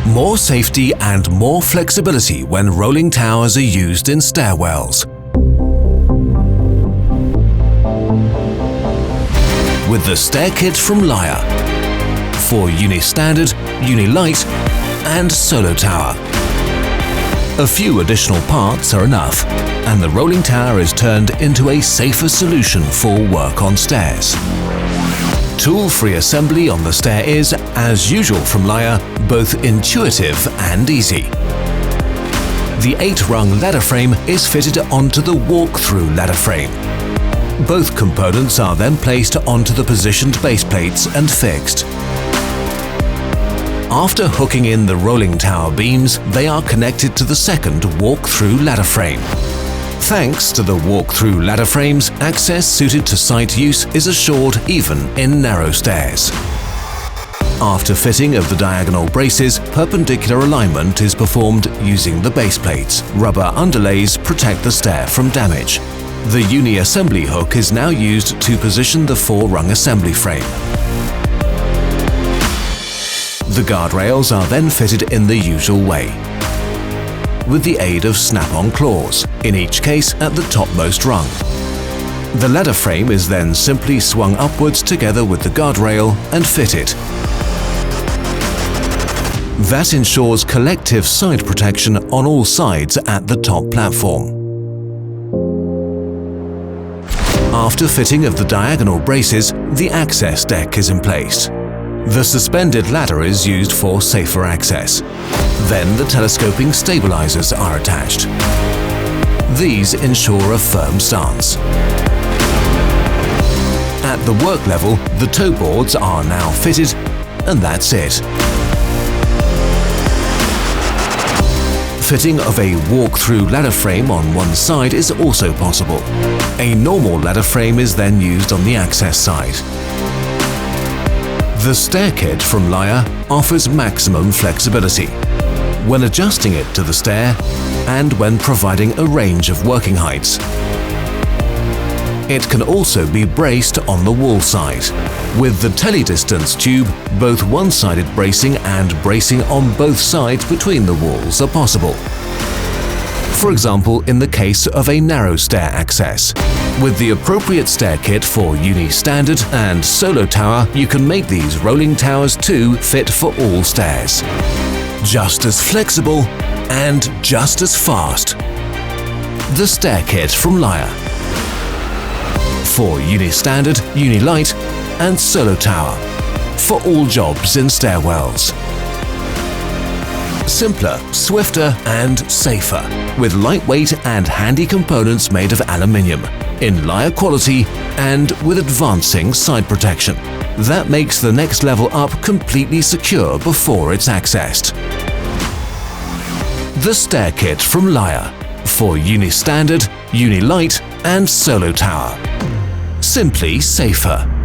More safety and more flexibility when rolling towers are used in stairwells. With the stair kit from Layher for Uni Standard, Uni Light and SoloTower. A few additional parts are enough, and the rolling tower is turned into a safer solution for work on stairs. Tool-free assembly on the stair is, as usual from Layher, both intuitive and easy. The 8-rung ladder frame is fitted onto the walk-through ladder frame. Both components are then placed onto the positioned base plates and fixed. After hooking in the rolling tower beams, they are connected to the second walk-through ladder frame. Thanks to the walk-through ladder frames, access suited to site use is assured even in narrow stairs. After fitting of the diagonal braces, perpendicular alignment is performed using the base plates. Rubber underlays protect the stair from damage. The Uni assembly hook is now used to position the 4-rung assembly frame. The guardrails are then fitted in the usual way, with the aid of snap-on claws, in each case at the topmost rung. The ladder frame is then simply swung upwards together with the guardrail and fitted. That ensures collective side protection on all sides at the top platform. After fitting of the diagonal braces, the access deck is in place. The suspended ladder is used for safer access. Then the telescoping stabilizers are attached. These ensure a firm stance. At the work level, the toe boards are now fitted, and that's it. Fitting of a walk-through ladder frame on one side is also possible. A normal ladder frame is then used on the access side. The stair kit from Layher offers maximum flexibility when adjusting it to the stair and when providing a range of working heights. It can also be braced on the wall side. With the tele-distance tube, both one-sided bracing and bracing on both sides between the walls are possible. For example, in the case of a narrow stair access. With the appropriate stair kit for Uni Standard and SoloTower, you can make these rolling towers too fit for all stairs. Just as flexible and just as fast. The stair kit from Layher for Uni Standard, Uni Light and SoloTower for all jobs in stairwells. Simpler, swifter and safer, with lightweight and handy components made of aluminium, in Layher quality and with advancing side protection. That makes the next level up completely secure before it's accessed. The stair kit from Layher for Uni Standard, Uni Light and SoloTower. Simply safer.